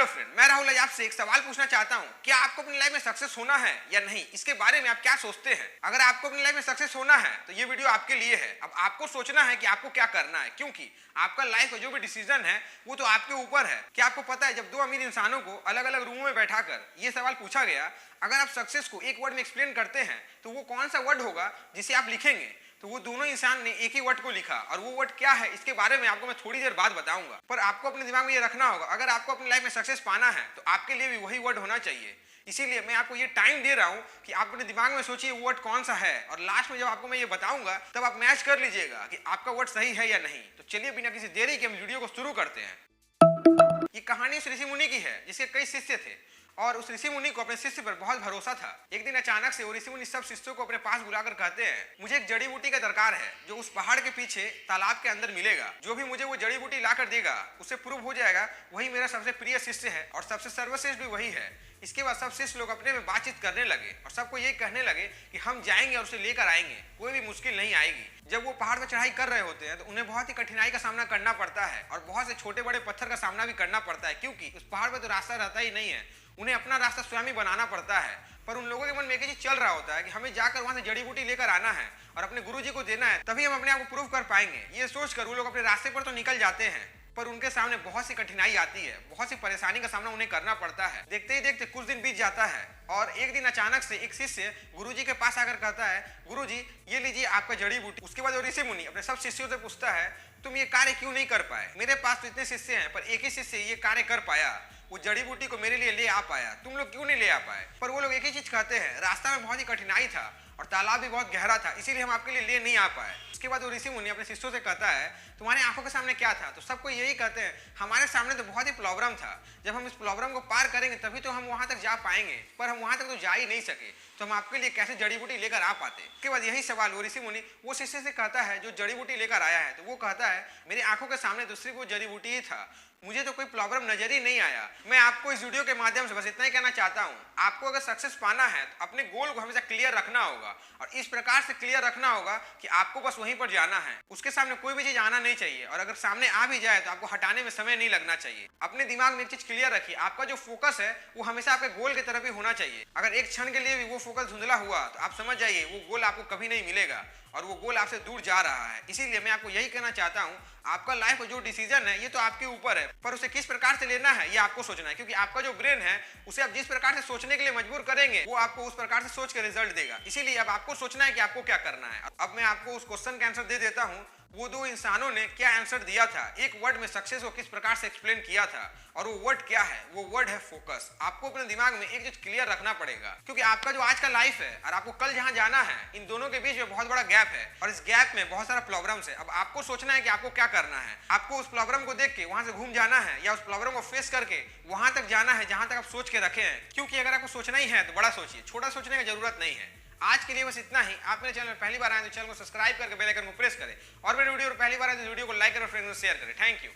Hello friend, मैं राहुल आज आपसे एक सवाल पूछना चाहता हूँ। क्या आपको अपनी लाइफ में सक्सेस होना है या नहीं? इसके बारे में आप क्या सोचते हैं? अगर आपको अपनी लाइफ में सक्सेस होना है तो ये वीडियो आपके लिए है। अब आपको सोचना है कि आपको क्या करना है, क्योंकि आपका लाइफ का जो भी डिसीजन है वो तो आपके ऊपर है। क्या आपको पता है, जब दो अमीर इंसानों को अलग अलग रूमों में बैठाकर ये सवाल पूछा गया, अगर आप सक्सेस को एक वर्ड में एक्सप्लेन करते हैं तो वो कौन सा वर्ड होगा जिसे आप लिखेंगे? तो वो दोनों इंसान ने एक ही वर्ड को लिखा, और वो वर्ड क्या है इसके बारे में आपको मैं थोड़ी देर बाद बताऊंगा। पर आपको अपने दिमाग में ये रखना होगा, अगर आपको अपनी लाइफ में सक्सेस पाना है तो आपके लिए भी वही वर्ड होना चाहिए। इसीलिए मैं आपको ये टाइम दे रहा हूँ कि आप अपने दिमाग में सोचिए वो वर्ड कौन सा है, और लास्ट में जब आपको मैं ये बताऊंगा तब आप मैच कर लीजिएगा कि आपका वर्ड सही है या नहीं। तो चलिए बिना किसी देरी के हम वीडियो को शुरू करते हैं। ये कहानी उस ऋषि मुनि की है जिसके कई शिष्य थे, और उस ऋषि मुनि को अपने शिष्य पर बहुत भरोसा था। एक दिन अचानक से वो ऋषि मुनि सब शिष्यों को अपने पास बुलाकर कहते हैं, मुझे एक जड़ी बूटी का दरकार है जो उस पहाड़ के पीछे तालाब के अंदर मिलेगा। जो भी मुझे वो जड़ी बूटी लाकर देगा उससे प्रूव हो जाएगा वही मेरा सबसे प्रिय शिष्य है, और सबसे सर्वश्रेष्ठ भी वही है। इसके बाद सब शिष्य लोग अपने में बातचीत करने लगे और सबको ये कहने लगे कि हम जाएंगे और उसे लेकर आएंगे, कोई भी मुश्किल नहीं आएगी। जब वो पहाड़ पर चढ़ाई कर रहे होते हैं तो उन्हें बहुत ही कठिनाई का सामना करना पड़ता है, और बहुत से छोटे बड़े पत्थर का सामना भी करना पड़ता है, क्योंकि उस पहाड़ पर तो रास्ता रहता ही नहीं है। उन्हें अपना रास्ता स्वयं ही बनाना पड़ता है। पर उन लोगों के मन में एक ही चीज चल रहा होता है कि हमें जाकर वहां से जड़ी बूटी लेकर आना है और अपने गुरुजी को देना है, तभी हम अपने आप को प्रूव कर पाएंगे। ये सोचकर वो लोग अपने रास्ते पर तो निकल जाते हैं, पर उनके सामने बहुत सी कठिनाई आती है, बहुत सी परेशानी का सामना उन्हें करना पड़ता है। देखते ही देखते कुछ दिन बीत जाता है, और एक दिन अचानक से एक शिष्य गुरुजी के पास आकर कहता है, गुरुजी ये लीजिए आपका जड़ी बूटी। उसके बाद वो ऋषि मुनि अपने सब शिष्यों से पूछता है, तुम ये कार्य क्यों नहीं कर पाए? मेरे पास तो इतने शिष्य हैं पर एक ही शिष्य ये कार्य कर पाया, वो जड़ी बूटी को मेरे लिए ले आ पाया, तुम लोग क्यों नहीं ले आ पाए? पर वो लोग एक ही चीज कहते हैं, रास्ता में बहुत ही कठिनाई था और तालाब भी बहुत गहरा था, इसीलिए हम आपके लिए ले नहीं आ पाए। उसके बाद वो ऋषि मुनि अपने शिष्यों से कहता है, तुम्हारी आंखों के सामने क्या था? तो सबको यही कहते हैं, हमारे सामने तो बहुत ही प्रॉब्लम था, जब हम इस प्रॉब्लम को पार करेंगे तभी तो हम वहां तक जा पाएंगे, पर हम वहां तक तो जा ही नहीं सके, तो हम आपके लिए कैसे जड़ी बूटी लेकर आ पाते? उसके बाद यही सवाल वो ऋषि मुनि वो शिष्य से कहता है जो जड़ी बूटी लेकर आया है। तो वो कहता है, मेरी आंखों के सामने दूसरी वो जड़ी बूटी ही था, मुझे तो कोई प्रॉब्लम नजर ही नहीं आया। मैं आपको इस वीडियो के माध्यम से बस इतना ही कहना चाहता हूँ, आपको अगर सक्सेस पाना है तो अपने गोल को हमेशा क्लियर रखना होगा, और इस प्रकार से क्लियर रखना होगा कि आपको बस वहीं पर जाना है, उसके सामने कोई भी चीज आना नहीं चाहिए, और अगर सामने आ भी जाए तो आपको हटाने में समय नहीं लगना चाहिए। अपने दिमाग में एक चीज क्लियर रखिए, आपका जो फोकस है वो हमेशा आपके गोल की तरफ ही होना चाहिए। अगर एक क्षण के लिए भी वो फोकस धुंधला हुआ तो आप समझ जाइए वो गोल आपको कभी नहीं मिलेगा, और वो गोल आपसे दूर जा रहा है। इसीलिए मैं आपको यही कहना चाहता हूँ, आपका लाइफ का जो डिसीजन है ये तो आपके ऊपर है, पर उसे किस प्रकार से लेना है ये आपको सोचना है, क्योंकि आपका जो ब्रेन है उसे आप जिस प्रकार से सोचने के लिए मजबूर करेंगे वो आपको उस प्रकार से सोच के रिजल्ट देगा। इसीलिए अब आपको सोचना है कि आपको क्या करना है। अब मैं आपको उस क्वेश्चन का आंसर दे देता हूँ, वो दो इंसानों ने क्या आंसर दिया था, एक वर्ड में सक्सेस को किस प्रकार से एक्सप्लेन किया था, और वो वर्ड क्या है? वो वर्ड है फोकस। आपको अपने दिमाग में एक चीज क्लियर रखना पड़ेगा, क्योंकि आपका जो आज का लाइफ है और आपको कल जहां जाना है, इन दोनों के बीच में बहुत बड़ा गैप है, और इस गैप में बहुत सारा प्रॉब्लम्स है। अब आपको सोचना है कि आपको क्या करना है। आपको उस प्रॉब्लम को देख के वहां से घूम जाना है, या उस प्रॉब्लम को फेस करके वहां तक जाना है जहां तक आप सोच के रखे हैं। क्योंकि अगर आपको सोचना ही है तो बड़ा सोचिए, छोटा सोचने की जरूरत नहीं है। आज के लिए बस इतना ही। आप मेरे चैनल में पहली बार आए तो चैनल को सब्सक्राइब करके बेल आइकन को प्रेस करें, और मेरे वीडियो पर पहली बार आए तो वीडियो को लाइक करें और फ्रेंड्स को शेयर करें। Thank you.